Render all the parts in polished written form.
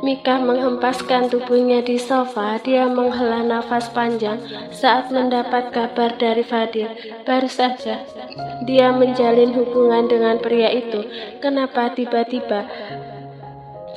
Mika menghempaskan tubuhnya di sofa. Dia menghela nafas panjang saat mendapat kabar dari Fadil. Baru saja dia menjalin hubungan dengan pria itu. Kenapa tiba-tiba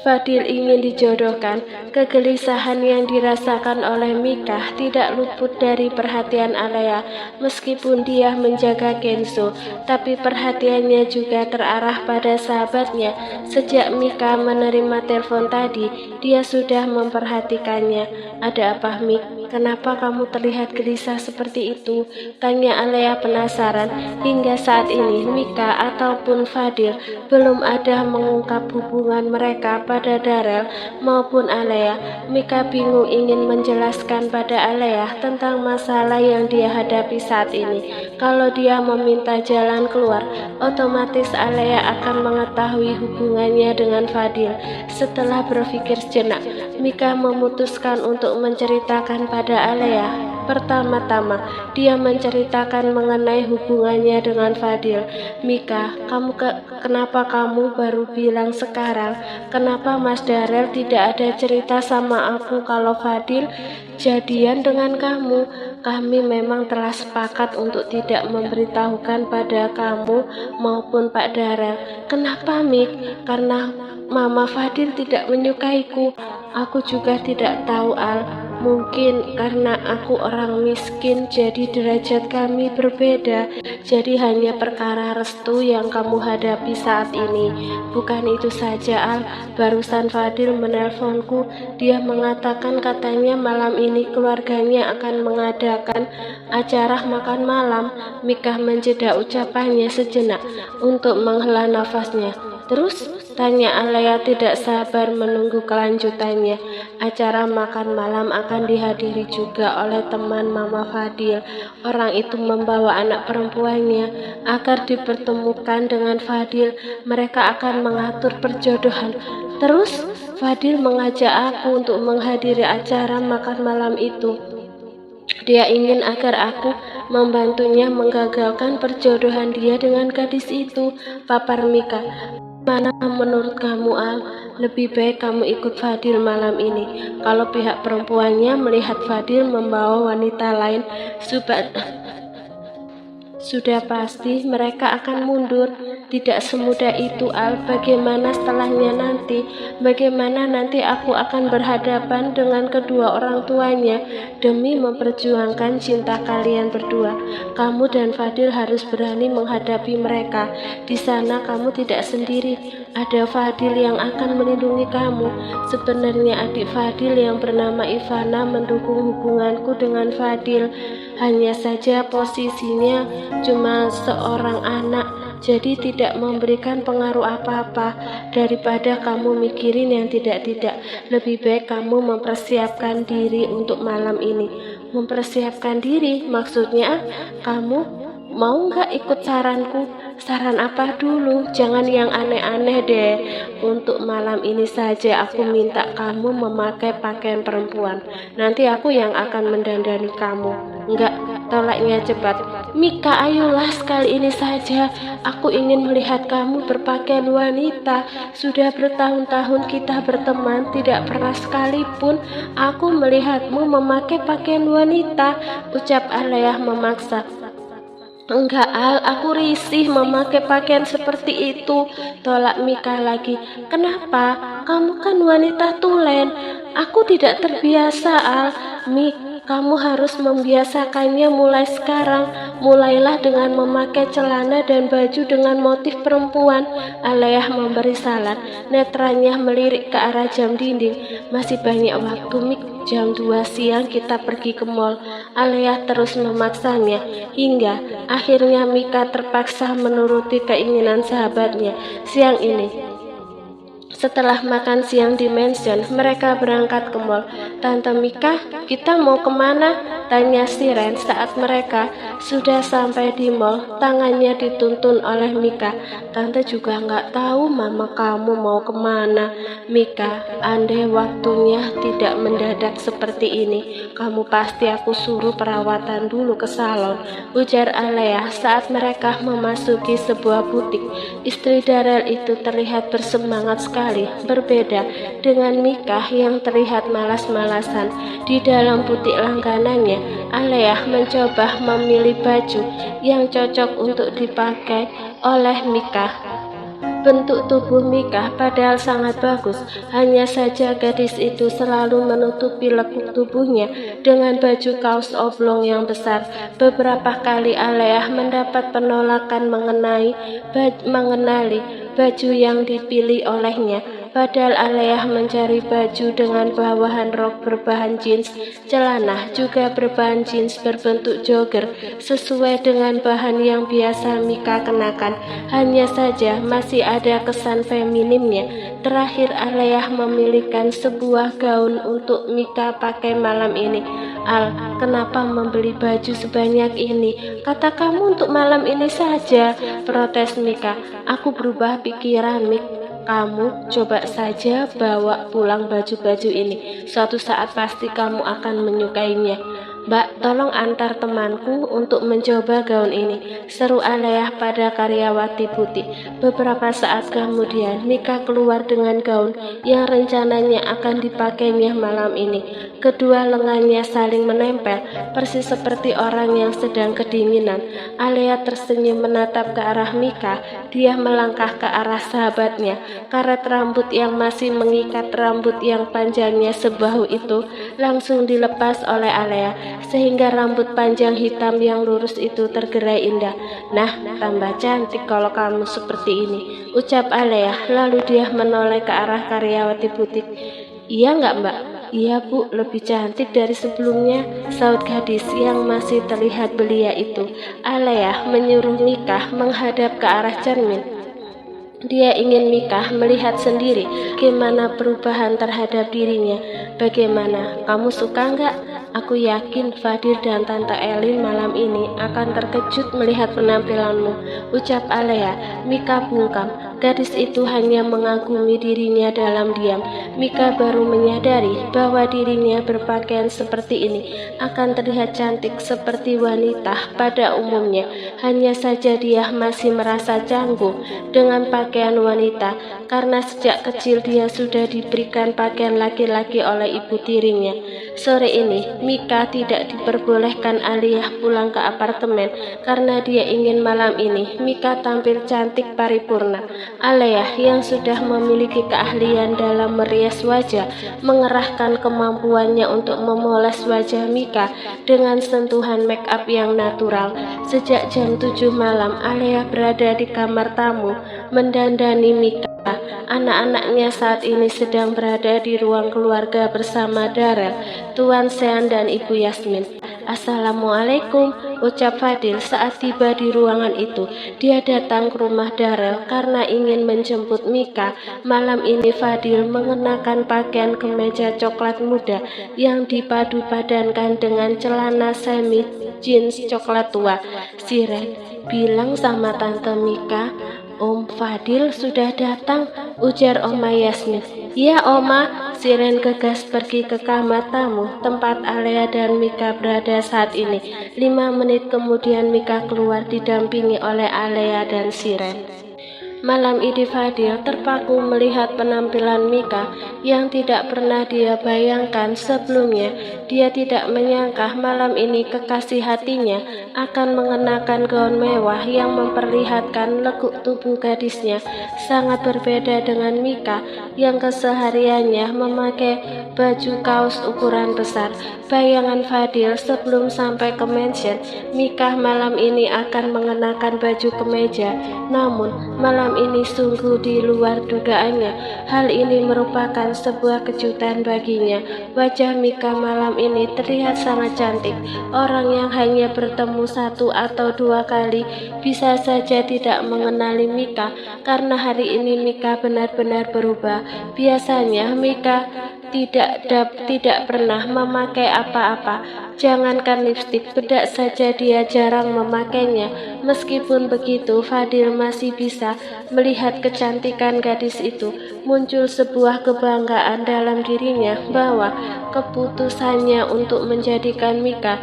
Fadil ingin dijodohkan? Kegelisahan yang dirasakan oleh Mika tidak luput dari perhatian Alea. Meskipun dia menjaga Kenzo, tapi perhatiannya juga terarah pada sahabatnya. Sejak Mika menerima telepon tadi, dia sudah memperhatikannya. Ada apa, Mik? Kenapa kamu terlihat gelisah seperti itu? Tanya Alea penasaran. Hingga saat ini, Mika ataupun Fadil belum ada mengungkap hubungan mereka pada Darel maupun Alea. Mika bingung ingin menjelaskan pada Alea tentang masalah yang dia hadapi saat ini. Kalau dia meminta jalan keluar, otomatis Alea akan mengetahui hubungannya dengan Fadil. Setelah berpikir sejenak, Mika memutuskan untuk menceritakan pada Alea. Pertama-tama, dia menceritakan mengenai hubungannya dengan Fadil. Mika, kenapa kamu baru bilang sekarang? Kenapa Mas Darel tidak ada cerita sama aku kalau Fadil jadian dengan kamu? Kami memang telah sepakat untuk tidak memberitahukan pada kamu maupun Pak Darel. Kenapa, Mik? Karena Mama Fadil tidak menyukaiku. Aku juga tidak tahu, Al. Mungkin karena aku orang miskin, jadi derajat kami berbeda. Jadi hanya perkara restu yang kamu hadapi saat ini. Bukan itu saja, Al. Barusan Fadil menelponku. Dia mengatakan katanya malam ini keluarganya akan mengadakan acara makan malam. Mika menjeda ucapannya sejenak untuk menghela nafasnya. Terus? Tanya Alea tidak sabar menunggu kelanjutannya. Acara makan malam akan dihadiri juga oleh teman Mama Fadil. Orang itu membawa anak perempuannya agar dipertemukan dengan Fadil. Mereka akan mengatur perjodohan. Terus Fadil mengajak aku untuk menghadiri acara makan malam itu. Dia ingin agar aku membantunya menggagalkan perjodohan dia dengan gadis itu, papar Mika. Mana menurut kamu, Al? Lebih baik kamu ikut Fadil malam ini. Kalau pihak perempuannya melihat Fadil membawa wanita lain, sudah pasti mereka akan mundur. Tidak semudah itu, Al. Bagaimana setelahnya nanti? Bagaimana nanti aku akan berhadapan dengan kedua orang tuanya demi memperjuangkan cinta kalian berdua? Kamu dan Fadil harus berani menghadapi mereka. Di sana kamu tidak sendiri. Ada Fadil yang akan melindungi kamu. Sebenarnya adik Fadil yang bernama Ivana mendukung hubunganku dengan Fadil. Hanya saja posisinya cuma seorang anak, jadi tidak memberikan pengaruh apa-apa. Daripada kamu mikirin yang tidak-tidak, lebih baik kamu mempersiapkan diri untuk malam ini. Mempersiapkan diri maksudnya kamu mau nggak ikut saranku? Saran apa dulu? Jangan yang aneh-aneh deh. Untuk malam ini saja aku minta kamu memakai pakaian perempuan. Nanti aku yang akan mendandani kamu. Enggak, tolaknya cepat. Mika, ayolah sekali ini saja. Aku ingin melihat kamu berpakaian wanita. Sudah bertahun-tahun kita berteman, tidak pernah sekalipun aku melihatmu memakai pakaian wanita, ucap Alea memaksa. Enggak, Al, aku risih memakai pakaian seperti itu, tolak Mika lagi. Kenapa? Kamu kan wanita tulen. Aku tidak terbiasa, Al. Mik, kamu harus membiasakannya mulai sekarang. Mulailah dengan memakai celana dan baju dengan motif perempuan. Alea memberi saran. Netranya melirik ke arah jam dinding. Masih banyak waktu, Mik. Jam 2 siang kita pergi ke mall. Alea terus memaksanya hingga akhirnya Mika terpaksa menuruti keinginan sahabatnya. Siang ini, setelah makan siang di mansion, mereka berangkat ke mall. Tante Mika, kita mau kemana? Tanya Siren saat mereka sudah sampai di mall. Tangannya dituntun oleh Mika. Tante juga nggak tahu mama kamu mau kemana. Mika, andai waktunya tidak mendadak seperti ini, kamu pasti aku suruh perawatan dulu ke salon, ujar Alea saat mereka memasuki sebuah butik. Istri Darel itu terlihat bersemangat sekali, berbeda dengan Mika yang terlihat malas-malasan. Di dalam butik langganannya, Alea mencoba memilih baju yang cocok untuk dipakai oleh Mika. Bentuk tubuh Mika padahal sangat bagus, hanya saja gadis itu selalu menutupi lekuk tubuhnya dengan baju kaos oblong yang besar. Beberapa kali Alea mendapat penolakan mengenali baju yang dipilih olehnya. Padahal Alea mencari baju dengan bawahan rok berbahan jeans, celana juga berbahan jeans berbentuk jogger, sesuai dengan bahan yang biasa Mika kenakan. Hanya saja masih ada kesan femininnya. Terakhir Alea memilihkan sebuah gaun untuk Mika pakai malam ini. Al, kenapa membeli baju sebanyak ini? Kata kamu untuk malam ini saja, protes Mika. Aku berubah pikiran, Mik. Kamu coba saja bawa pulang baju-baju ini. Suatu saat pasti kamu akan menyukainya. Mbak, tolong antar temanku untuk mencoba gaun ini, seru Alea pada karyawati butik. Beberapa saat kemudian, Mika keluar dengan gaun yang rencananya akan dipakainya malam ini. Kedua lengannya saling menempel, persis seperti orang yang sedang kedinginan. Alea tersenyum menatap ke arah Mika. Dia melangkah ke arah sahabatnya. Karet rambut yang masih mengikat rambut yang panjangnya sebahu itu langsung dilepas oleh Alea, sehingga rambut panjang hitam yang lurus itu tergerai indah. Nah, tambah cantik kalau kamu seperti ini, ucap Alea. Lalu dia menoleh ke arah karyawati butik. Iya nggak, Mbak? Iya, Bu, lebih cantik dari sebelumnya, saut gadis yang masih terlihat belia itu. Alea menyuruh Mika menghadap ke arah cermin. Dia ingin Mika melihat sendiri bagaimana perubahan terhadap dirinya. Bagaimana? Kamu suka nggak? Aku yakin Fadil dan Tante Elin malam ini akan terkejut melihat penampilanmu, ucap Alea. Mika bungkam. Gadis itu hanya mengagumi dirinya dalam diam. Mika baru menyadari bahwa dirinya berpakaian seperti ini akan terlihat cantik seperti wanita pada umumnya. Hanya saja dia masih merasa canggung dengan pakaian wanita karena sejak kecil dia sudah diberikan pakaian laki-laki oleh ibu tirinya. Sore ini, Mika tidak diperbolehkan Aliyah pulang ke apartemen karena dia ingin malam ini Mika tampil cantik paripurna. Aliyah yang sudah memiliki keahlian dalam merias wajah mengerahkan kemampuannya untuk memoles wajah Mika dengan sentuhan make up yang natural. Sejak jam 7 malam, Aliyah berada di kamar tamu mendandani Mika. Anak-anaknya saat ini sedang berada di ruang keluarga bersama Darel, Tuan Sean dan Ibu Yasmin. Assalamualaikum, ucap Fadil saat tiba di ruangan itu. Dia datang ke rumah Darel karena ingin menjemput Mika. Malam ini Fadil mengenakan pakaian kemeja coklat muda yang dipadu padankan dengan celana semi jeans coklat tua. Siren bilang sama Tante Mika, Om Fadil sudah datang, ujar Oma Yasmin. Iya Oma, Siren gegas pergi ke kamar tamu tempat Alea dan Mika berada saat ini. 5 menit kemudian Mika keluar didampingi oleh Alea dan Siren. Malam ini Fadil terpaku melihat penampilan Mika yang tidak pernah dia bayangkan sebelumnya. Dia tidak menyangka malam ini kekasih hatinya akan mengenakan gaun mewah yang memperlihatkan lekuk tubuh gadisnya. Sangat berbeda dengan Mika yang kesehariannya memakai baju kaos ukuran besar. Bayangan Fadil sebelum sampai ke mansion, Mika malam ini akan mengenakan baju kemeja. Namun malam ini sungguh di luar dugaannya. Hal ini merupakan sebuah kejutan baginya. Wajah Mika malam ini terlihat sangat cantik. Orang yang hanya bertemu 1 atau 2 kali bisa saja tidak mengenali Mika karena hari ini Mika benar-benar berubah. Biasanya Mika tidak pernah memakai apa-apa. Jangankan lipstik, bedak saja dia jarang memakainya. Meskipun begitu, Fadil masih bisa melihat kecantikan gadis itu. Muncul sebuah kebanggaan dalam dirinya bahwa keputusannya untuk menjadikan Mika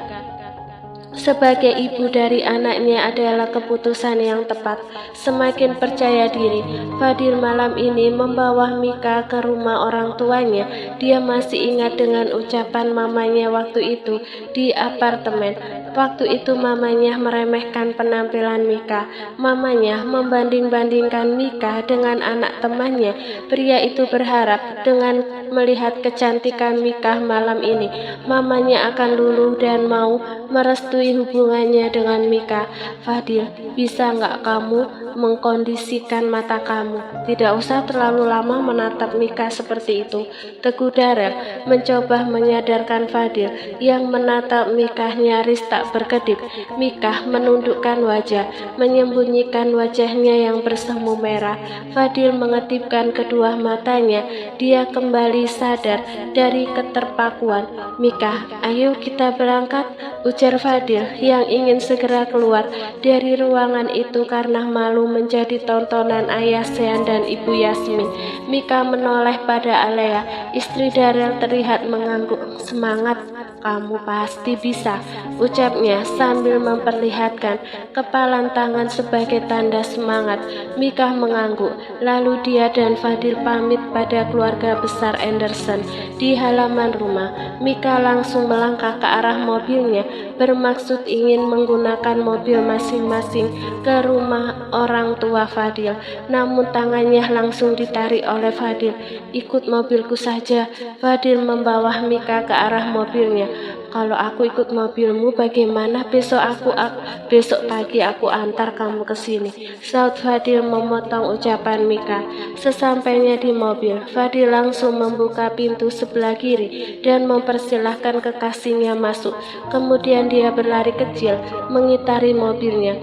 sebagai ibu dari anaknya adalah keputusan yang tepat. Semakin percaya diri, Fadil malam ini membawa Mika ke rumah orang tuanya. Dia masih ingat dengan ucapan mamanya waktu itu di apartemen. Waktu itu mamanya meremehkan penampilan Mika. Mamanya membanding-bandingkan Mika dengan anak temannya. Pria itu berharap dengan melihat kecantikan Mika malam ini, mamanya akan luluh dan mau merestui hubungannya dengan Mika. Fadil, bisa nggak kamu mengkondisikan mata kamu? Tidak usah terlalu lama menatap Mika seperti itu. Teguh Darel mencoba menyadarkan Fadil yang menatap Mika nyaris tak berkedip. Mika menundukkan wajah, menyembunyikan wajahnya yang bersemu merah. Fadil mengedipkan kedua matanya. Dia kembali sadar dari keterpakuan. Mika, ayo kita berangkat, ujar Fadil yang ingin segera keluar dari ruangan itu karena malu menjadi tontonan ayah Sean dan ibu Yasmin. Mika menoleh pada Alea. Istri Darel terlihat mengangguk. Semangat, kamu pasti bisa, ucapnya sambil memperlihatkan kepalan tangan sebagai tanda semangat. Mika mengangguk, lalu dia dan Fadil pamit pada keluarga besar Anderson. Di halaman rumah, Mika langsung melangkah ke arah mobilnya, bermaksud ingin menggunakan mobil masing-masing ke rumah orang tua Fadil. Namun tangannya langsung ditarik oleh Fadil. Ikut mobilku saja. Fadil membawa Mika ke arah mobilnya. Kalau aku ikut mobilmu, bagaimana besok pagi aku antar kamu ke sini, saut Fadil memotong ucapan Mika. Sesampainya di mobil, Fadil langsung membuka pintu sebelah kiri dan mempersilahkan kekasihnya masuk. Kemudian dia berlari kecil mengitari mobilnya.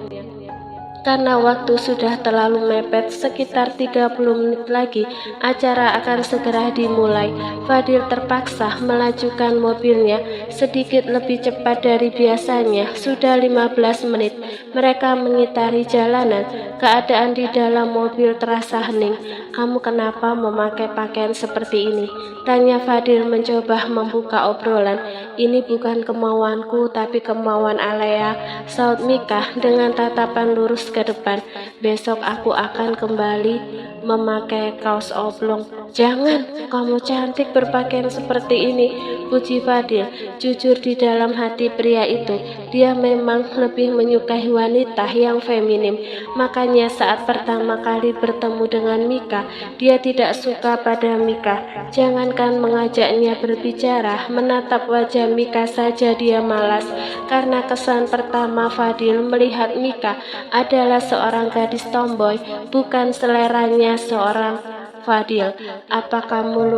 Karena waktu sudah terlalu mepet, sekitar 30 menit lagi acara akan segera dimulai. Fadil terpaksa melajukan mobilnya sedikit lebih cepat dari biasanya. Sudah 15 menit mereka mengitari jalanan. Keadaan di dalam mobil terasa hening. Kamu kenapa memakai pakaian seperti ini? Tanya Fadil mencoba membuka obrolan. Ini bukan kemauanku tapi kemauan Alea, saut Mika dengan tatapan lurus ke depan. Besok aku akan kembali memakai kaos oblong. Jangan, kamu cantik berpakaian seperti ini, puji Fadil. Jujur di dalam hati pria itu, dia memang lebih menyukai wanita yang feminim. Makanya saat pertama kali bertemu dengan Mika, dia tidak suka pada Mika. Jangankan mengajaknya berbicara, menatap wajah Mika saja dia malas. Karena kesan pertama Fadil melihat Mika adalah seorang gadis tomboy, bukan seleranya seorang Fadil. Apa kamu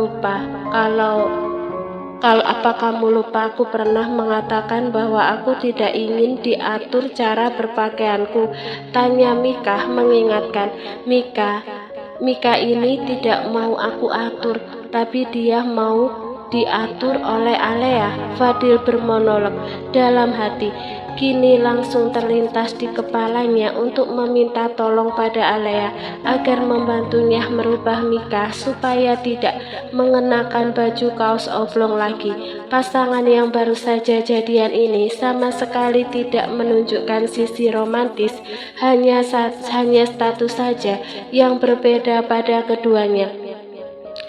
lupa aku pernah mengatakan bahwa aku tidak ingin diatur cara berpakaianku? Tanya Mika mengingatkan. Mika ini tidak mau aku atur, tapi dia mau diatur oleh Alea. Fadil bermonolog dalam hati. Kini langsung terlintas di kepalanya untuk meminta tolong pada Alea agar membantunya merubah Mika supaya tidak mengenakan baju kaos oblong lagi. Pasangan yang baru saja jadian ini sama sekali tidak menunjukkan sisi romantis, hanya status saja yang berbeda pada keduanya.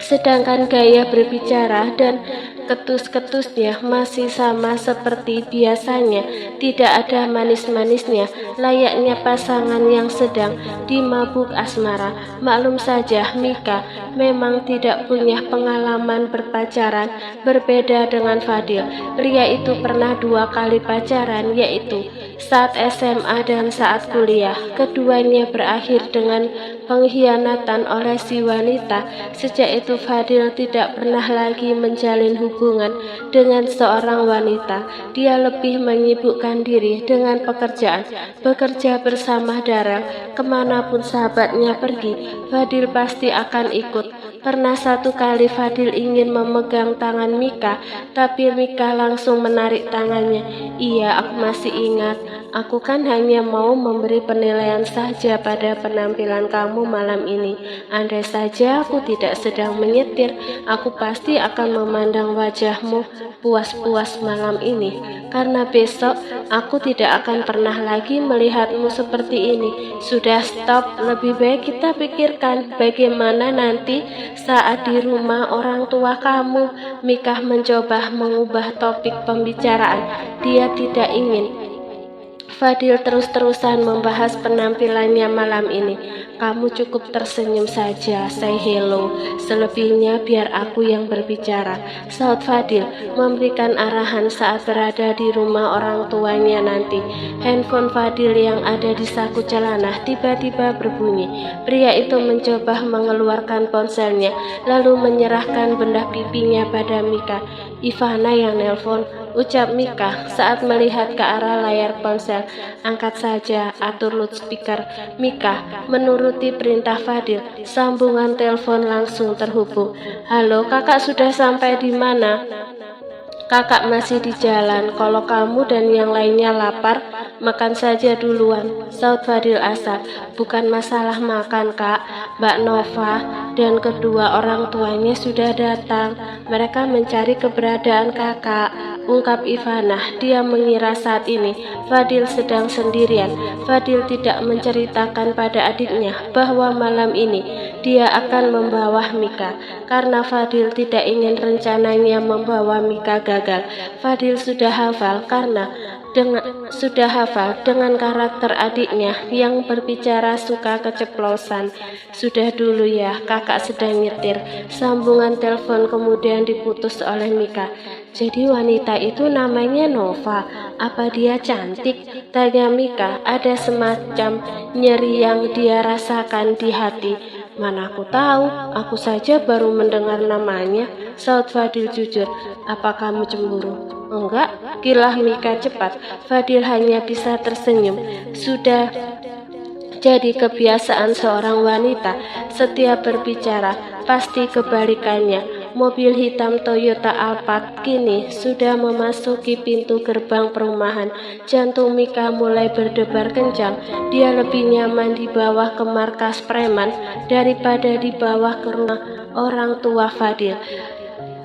Sedangkan gaya berbicara dan ketus-ketusnya masih sama seperti biasanya, tidak ada manis-manisnya, layaknya pasangan yang sedang dimabuk asmara. Maklum saja, Mika memang tidak punya pengalaman berpacaran, berbeda dengan Fadil. Pria itu pernah 2 kali pacaran, yaitu saat SMA dan saat kuliah. Keduanya berakhir dengan pengkhianatan oleh si wanita. Sejak itu Fadil tidak pernah lagi menjalin hubungan hubungan dengan seorang wanita. Dia lebih menyibukkan diri dengan pekerjaan, bekerja bersama Darel. Kemanapun sahabatnya pergi, Fadil pasti akan ikut. Pernah satu kali Fadil ingin memegang tangan Mika, tapi Mika langsung menarik tangannya. Iya, aku masih ingat. Aku kan hanya mau memberi penilaian saja pada penampilan kamu malam ini. Andai saja aku tidak sedang menyetir, aku pasti akan memandang wajahmu puas-puas malam ini. Karena besok aku tidak akan pernah lagi melihatmu seperti ini. Sudah stop, lebih baik kita pikirkan bagaimana nanti saat di rumah orang tua kamu. Mika mencoba mengubah topik pembicaraan. Dia tidak ingin Fadil terus-terusan membahas penampilannya malam ini. Kamu cukup tersenyum saja, say hello. Selebihnya biar aku yang berbicara, saut Fadil memberikan arahan saat berada di rumah orang tuanya nanti. Handphone Fadil yang ada di saku celana tiba-tiba berbunyi. Pria itu mencoba mengeluarkan ponselnya, lalu menyerahkan benda pipinya pada Mika. Ivana yang nelpon, ucap Mika saat melihat ke arah layar ponsel. Angkat saja, atur loudspeaker. Mika menuruti perintah Fadil. Sambungan telepon langsung terhubung. Halo, kakak sudah sampai di mana? Kakak masih di jalan. Kalau kamu dan yang lainnya lapar, makan saja duluan, saut Fadil asal. Bukan masalah makan, Kak. Mbak Nova dan kedua orang tuanya sudah datang. Mereka mencari keberadaan kakak, ungkap Ivana. Dia mengira saat ini Fadil sedang sendirian. Fadil tidak menceritakan pada adiknya bahwa malam ini dia akan membawa Mika. Karena Fadil tidak ingin rencananya membawa Mika gagal. Fadil sudah hafal dengan karakter adiknya yang berbicara suka keceplosan. Sudah dulu ya, kakak sedang nyetir. Sambungan telepon kemudian diputus oleh Mika. Jadi wanita itu namanya Nova. Apa dia cantik? Tanya Mika. Ada semacam nyeri yang dia rasakan di hati. Mana aku tahu, aku saja baru mendengar namanya, saut Fadil jujur. Apa kamu cemburu? Enggak, kilah Mika cepat. Fadil hanya bisa tersenyum. Sudah jadi kebiasaan seorang wanita, setiap berbicara pasti kebalikannya. Mobil hitam Toyota Alphard kini sudah memasuki pintu gerbang perumahan. Jantung Mika mulai berdebar kencang. Dia lebih nyaman di bawah ke markas preman daripada di bawah ke rumah orang tua Fadil.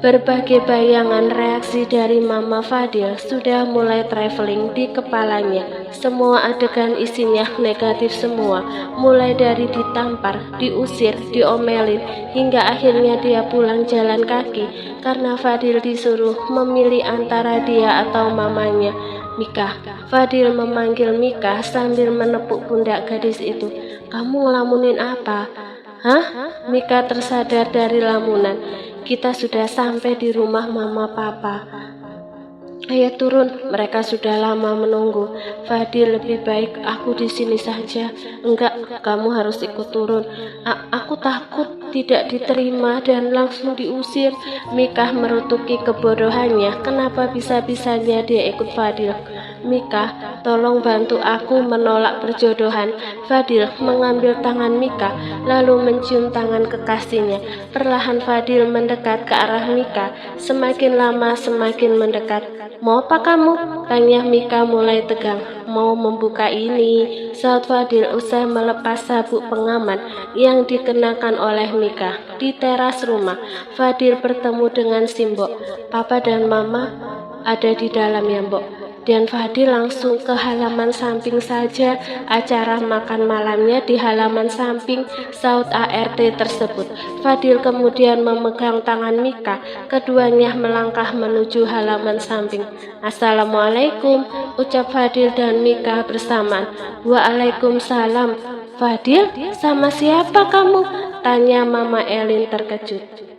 Berbagai bayangan reaksi dari Mama Fadil sudah mulai traveling di kepalanya. Semua adegan isinya negatif semua, mulai dari ditampar, diusir, diomelin, hingga akhirnya dia pulang jalan kaki karena Fadil disuruh memilih antara dia atau mamanya. Mika. Fadil memanggil Mika sambil menepuk pundak gadis itu. Kamu ngelamunin apa? Hah? Mika tersadar dari lamunan. Kita sudah sampai di rumah Mama Papa. Ayo turun, mereka sudah lama menunggu. Fadil, lebih baik aku di sini saja. Enggak, kamu harus ikut turun. Aku takut tidak diterima dan langsung diusir. Mika merutuki kebodohannya. Kenapa bisa-bisanya dia ikut Fadil? Mika, tolong bantu aku menolak perjodohan. Fadil mengambil tangan Mika, lalu mencium tangan kekasihnya. Perlahan Fadil mendekat ke arah Mika. Semakin lama semakin mendekat. Mau apa kamu? Tanya Mika mulai tegang. Mau membuka ini, saat Fadil usai melepas sabuk pengaman yang dikenakan oleh Mika. Di teras rumah, Fadil bertemu dengan Simbok. Papa dan Mama ada di dalam ya, Mbok. Dan Fadil langsung ke halaman samping saja. Acara makan malamnya di halaman samping, saut ART tersebut. Fadil kemudian memegang tangan Mika. Keduanya melangkah menuju halaman samping. Assalamualaikum, ucap Fadil dan Mika bersamaan. Waalaikumsalam. Fadil, sama siapa kamu? Tanya Mama Elin terkejut.